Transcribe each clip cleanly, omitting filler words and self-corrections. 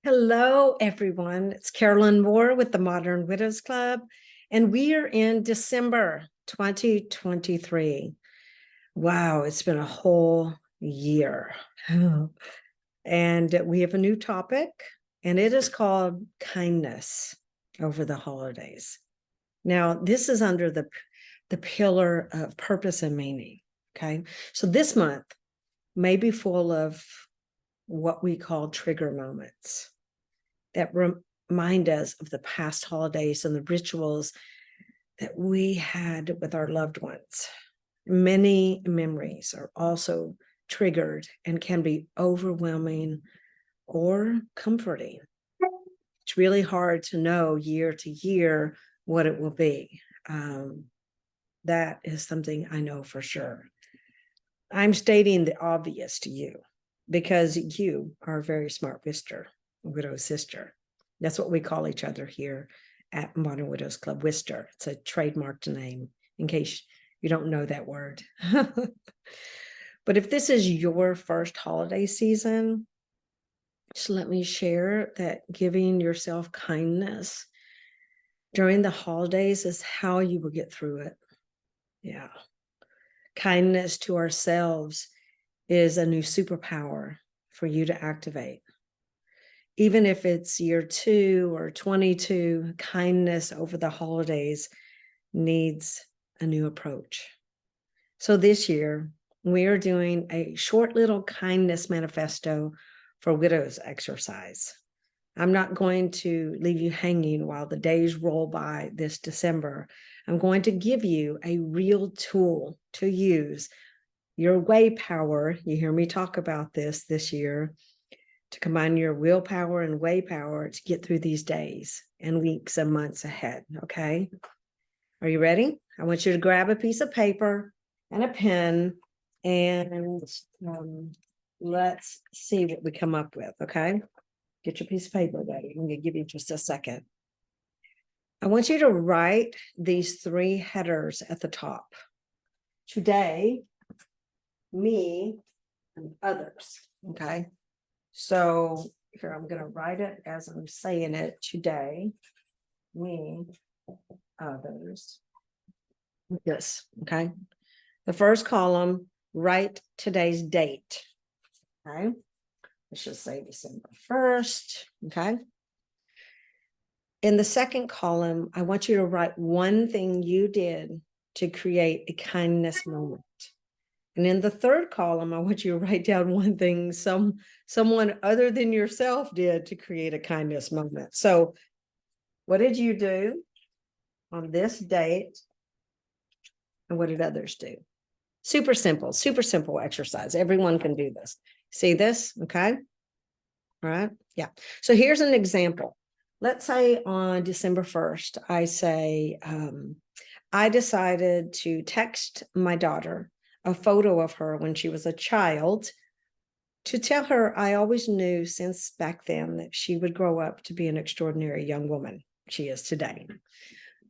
Hello, everyone. It's Carolyn Moor with the Modern Widows Club, and we are in December 2023. Wow, it's been a whole year. And we have a new topic, and it is called kindness over the holidays. Now, this is under the pillar of purpose and meaning. Okay. So this month may be full of what we call trigger moments that remind us of the past holidays and the rituals that we had with our loved ones. Many memories are also triggered and can be overwhelming or comforting. It's really hard to know year to year what it will be. That is something I know for sure. I'm stating the obvious to you because you are a very smart widow sister. That's what we call each other here at Modern Widows Club, Wister. It's a trademarked name in case you don't know that word. But if this is your first holiday season, just let me share that giving yourself kindness during the holidays is how you will get through it. Yeah. Kindness to ourselves is a new superpower for you to activate. Even if it's year 2 or 22, kindness over the holidays needs a new approach. So this year, we are doing a short little kindness manifesto for widows exercise. I'm not going to leave you hanging while the days roll by this December. I'm going to give you a real tool to use, your way power. You hear me talk about this year, to combine your willpower and way power to get through these days and weeks and months ahead. Okay. Are you ready? I want you to grab a piece of paper and a pen and let's see what we come up with. Okay. Get your piece of paper ready. I'm going to give you just a second. I want you to write these 3 headers at the top. Today, me, and others. Okay. So here, I'm going to write it as I'm saying it. Today, me, others. This. Okay. The first column, write today's date. Okay. Let's just say December 1st. Okay. In the second column, I want you to write one thing you did to create a kindness moment. And in the third column, I want you to write down one thing someone other than yourself did to create a kindness moment. So what did you do on this date? And what did others do? Super simple exercise. Everyone can do this. See this? Okay. All right. Yeah. So here's an example. Let's say on December 1st, I say, I decided to text my daughter a photo of her when she was a child to tell her I always knew since back then that she would grow up to be an extraordinary young woman she is today.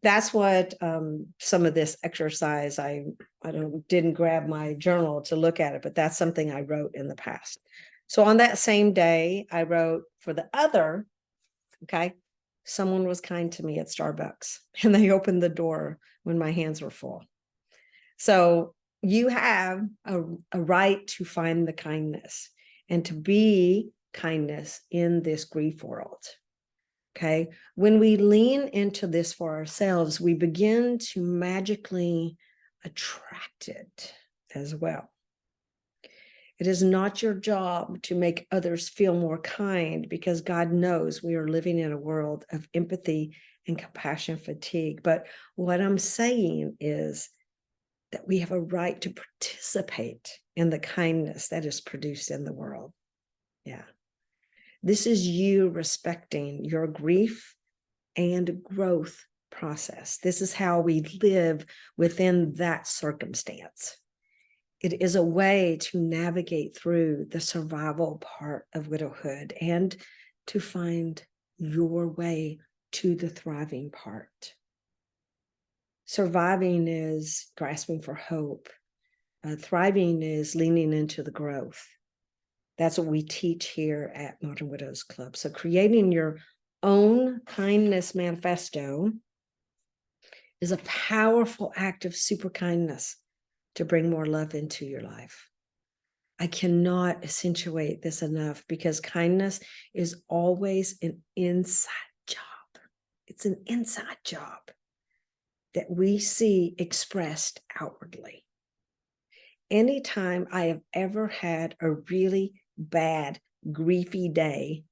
That's what some of this exercise, I didn't grab my journal to look at it, but that's something I wrote in the past. So on that same day, I wrote for the other, okay, someone was kind to me at Starbucks and they opened the door when my hands were full. So you have a right to find the kindness and to be kindness in this grief world. Okay. When we lean into this for ourselves, we begin to magically attract it as well. It is not your job to make others feel more kind because God knows we are living in a world of empathy and compassion fatigue. But what I'm saying is that we have a right to participate in the kindness that is produced in the world. Yeah. This is you respecting your grief and growth process. This is how we live within that circumstance. It is a way to navigate through the survival part of widowhood and to find your way to the thriving part. Surviving is grasping for hope. Thriving is leaning into the growth. That's what we teach here at Modern Widows Club. So creating your own kindness manifesto is a powerful act of super kindness to bring more love into your life. I cannot accentuate this enough because kindness is always an inside job. It's an inside job that we see expressed outwardly. Anytime I have ever had a really bad, griefy day,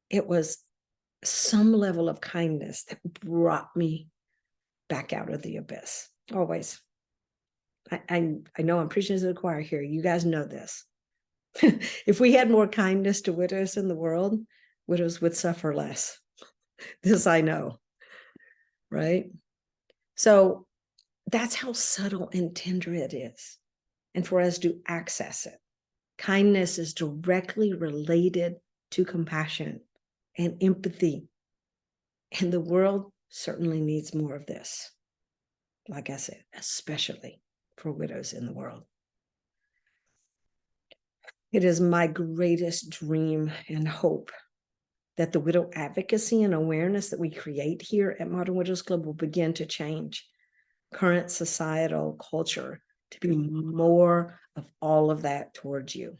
it was some level of kindness that brought me back out of the abyss. Always. I know I'm preaching to the choir here. You guys know this. If we had more kindness to widows in the world, widows would suffer less. This I know, right? So that's how subtle and tender it is. And for us to access it, kindness is directly related to compassion and empathy. And the world certainly needs more of this. Like I said, especially for widows in the world. It is my greatest dream and hope that the widow advocacy and awareness that we create here at Modern Widows Club will begin to change current societal culture to be more of all of that towards you.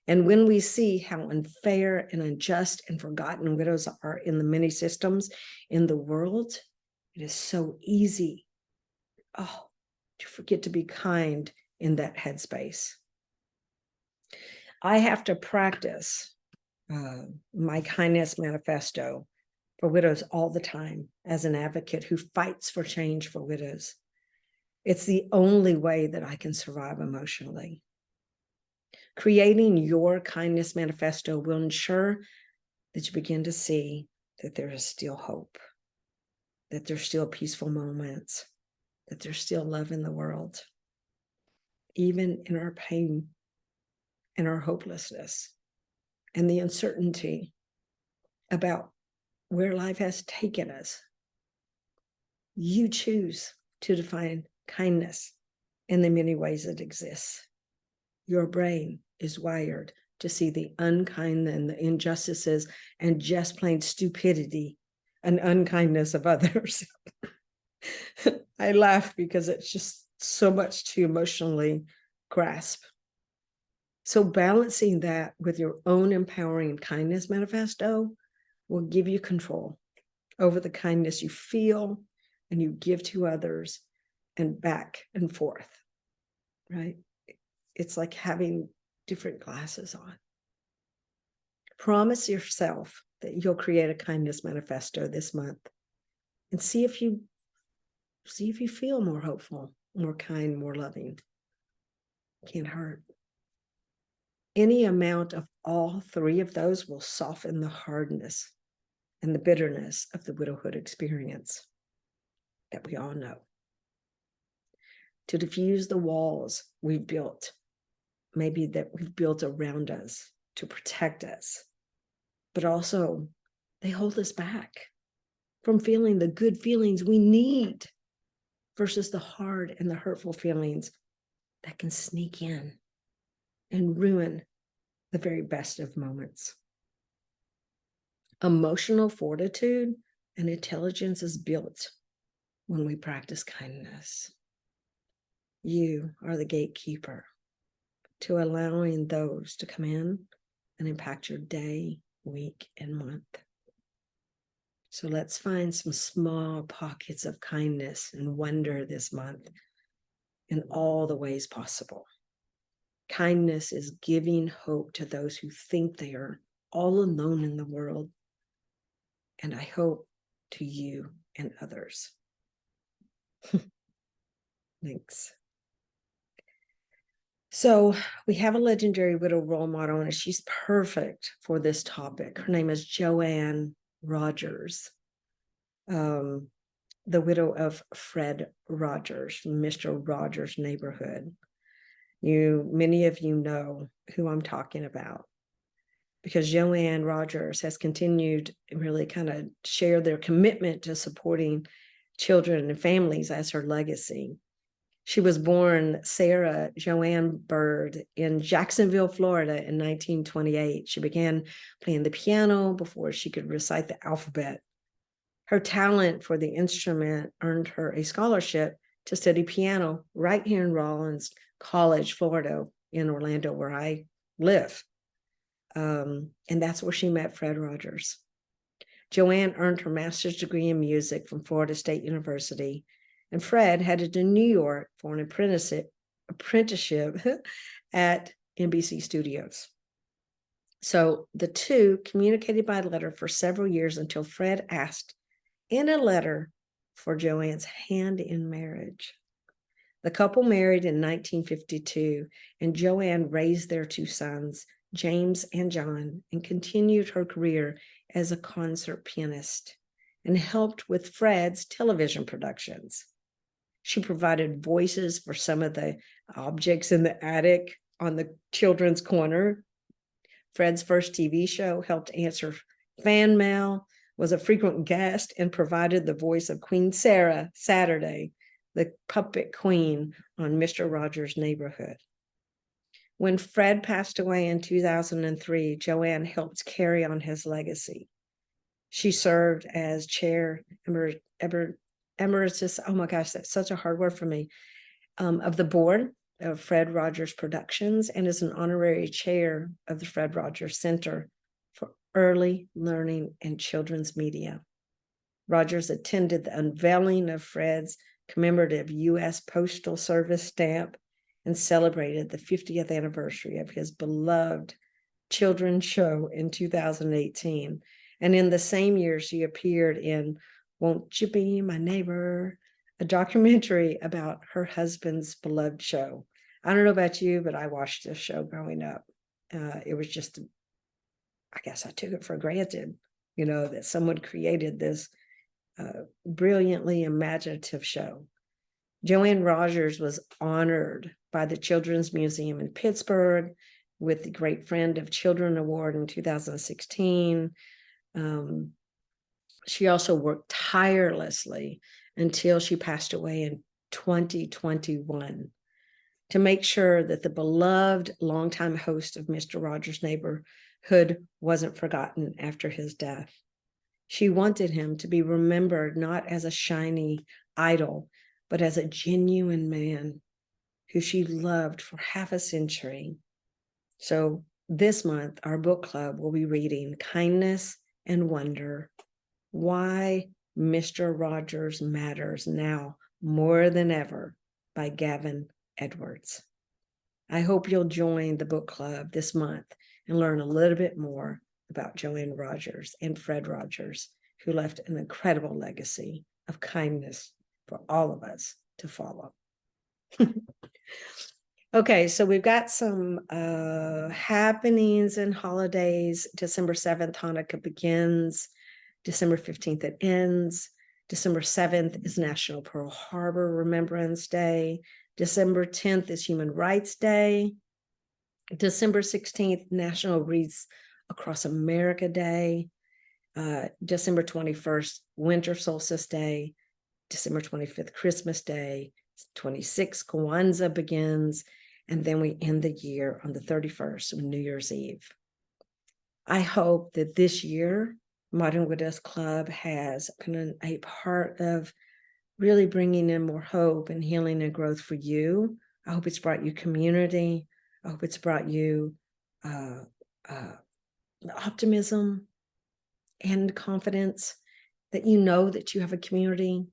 And when we see how unfair and unjust and forgotten widows are in the many systems in the world, it is so easy, to forget to be kind in that headspace. I have to practice my kindness manifesto for widows all the time as an advocate who fights for change for widows. It's the only way that I can survive emotionally. Creating your kindness manifesto will ensure that you begin to see that there is still hope, that there's still peaceful moments, that there's still love in the world, even in our pain and our hopelessness and the uncertainty about where life has taken us. You choose to define kindness in the many ways it exists. Your brain is wired to see the unkind and the injustices and just plain stupidity and unkindness of others. I laugh because it's just so much to emotionally grasp. So balancing that with your own empowering kindness manifesto will give you control over the kindness you feel and you give to others and back and forth, right? It's like having different glasses on. Promise yourself that you'll create a kindness manifesto this month and see if you feel more hopeful, more kind, more loving. Can't hurt. Any amount of all three of those will soften the hardness and the bitterness of the widowhood experience that we all know. To diffuse the walls we've built, maybe that we've built around us to protect us, but also they hold us back from feeling the good feelings we need versus the hard and the hurtful feelings that can sneak in and ruin the very best of moments. Emotional fortitude and intelligence is built when we practice kindness. You are the gatekeeper to allowing those to come in and impact your day, week, and month. So let's find some small pockets of kindness and wonder this month in all the ways possible. Kindness is giving hope to those who think they are all alone in the world. And I hope to you and others. Thanks. So we have a legendary widow role model, and she's perfect for this topic. Her name is Joanne Rogers, the widow of Fred Rogers, Mr. Rogers' neighborhood. Many of you know who I'm talking about, because Joanne Rogers has continued really kind of share their commitment to supporting children and families as her legacy. She was born Sarah Joanne Bird in Jacksonville, Florida in 1928. She began playing the piano before she could recite the alphabet. Her talent for the instrument earned her a scholarship to study piano right here in Rollins College, Florida, in Orlando, where I live. And that's where she met Fred Rogers. Joanne earned her master's degree in music from Florida State University, and Fred headed to New York for an apprenticeship at NBC Studios. So the two communicated by letter for several years until Fred asked in a letter for Joanne's hand in marriage. The couple married in 1952, and Joanne raised their two sons, James and John, and continued her career as a concert pianist and helped with Fred's television productions. She provided voices for some of the objects in the attic on the children's corner. Fred's first TV show helped answer fan mail, was a frequent guest, and provided the voice of Queen Sarah Saturday, the puppet queen on Mr. Rogers' Neighborhood. When Fred passed away in 2003, Joanne helped carry on his legacy. She served as chair emeritus, oh my gosh, that's such a hard word for me, of the board of Fred Rogers Productions, and is an honorary chair of the Fred Rogers Center for Early Learning and Children's Media. Rogers attended the unveiling of Fred's commemorative U.S. Postal Service stamp and celebrated the 50th anniversary of his beloved children's show in 2018. And in the same year, she appeared in Won't You Be My Neighbor, a documentary about her husband's beloved show. I don't know about you, but I watched this show growing up. It was just, I guess I took it for granted, that someone created this brilliantly imaginative show. Joanne Rogers was honored by the Children's Museum in Pittsburgh with the Great Friend of Children Award in 2016. She also worked tirelessly until she passed away in 2021 to make sure that the beloved longtime host of Mr. Rogers' Neighborhood wasn't forgotten after his death. She wanted him to be remembered not as a shiny idol, but as a genuine man who she loved for half a century. So this month, our book club will be reading Kindness and Wonder, Why Mr. Rogers Matters Now More Than Ever by Gavin Edwards. I hope you'll join the book club this month and learn a little bit more about Joanne Rogers and Fred Rogers, who left an incredible legacy of kindness for all of us to follow. Okay, so we've got some happenings and holidays. December 7th, Hanukkah begins. December 15th, it ends. December 7th is National Pearl Harbor Remembrance Day. December 10th is Human Rights Day. December 16th, National Wreaths Across America Day. December 21st, Winter Solstice Day. December 25th, Christmas Day. 26th, Kwanzaa begins. And then we end the year on the 31st, New Year's Eve. I hope that this year, Modern Widows Club has been a part of really bringing in more hope and healing and growth for you. I hope it's brought you community. I hope it's brought you optimism and confidence that you know that you have a community,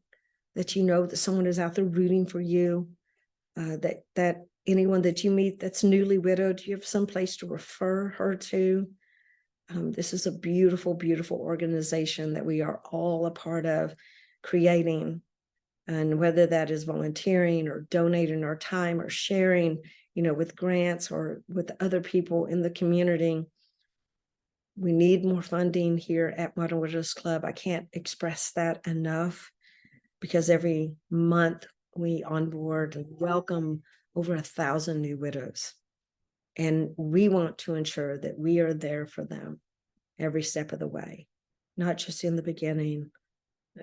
that you know that someone is out there rooting for you, that anyone that you meet that's newly widowed, you have some place to refer her to. This is a beautiful, beautiful organization that we are all a part of creating. And whether that is volunteering or donating our time or sharing, with grants or with other people in the community, we need more funding here at Modern Widows Club. I can't express that enough, because every month we onboard and welcome over 1,000 new widows. And we want to ensure that we are there for them every step of the way, not just in the beginning,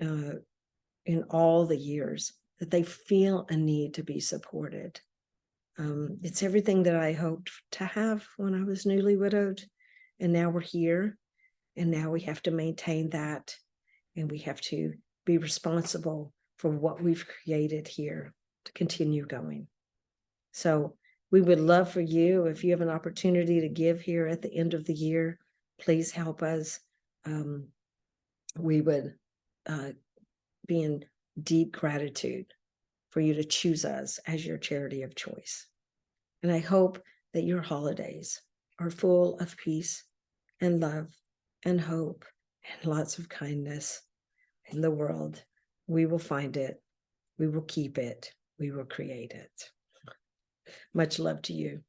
in all the years that they feel a need to be supported. It's everything that I hoped to have when I was newly widowed. And now we're here. And now we have to maintain that. And we have to be responsible for what we've created here to continue going. So we would love for you, if you have an opportunity to give here at the end of the year, please help us. We would be in deep gratitude for you to choose us as your charity of choice. And I hope that your holidays are full of peace and love and hope and lots of kindness in the world. We will find it. We will keep it. We will create it. Much love to you.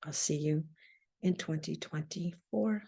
I'll see you in 2024.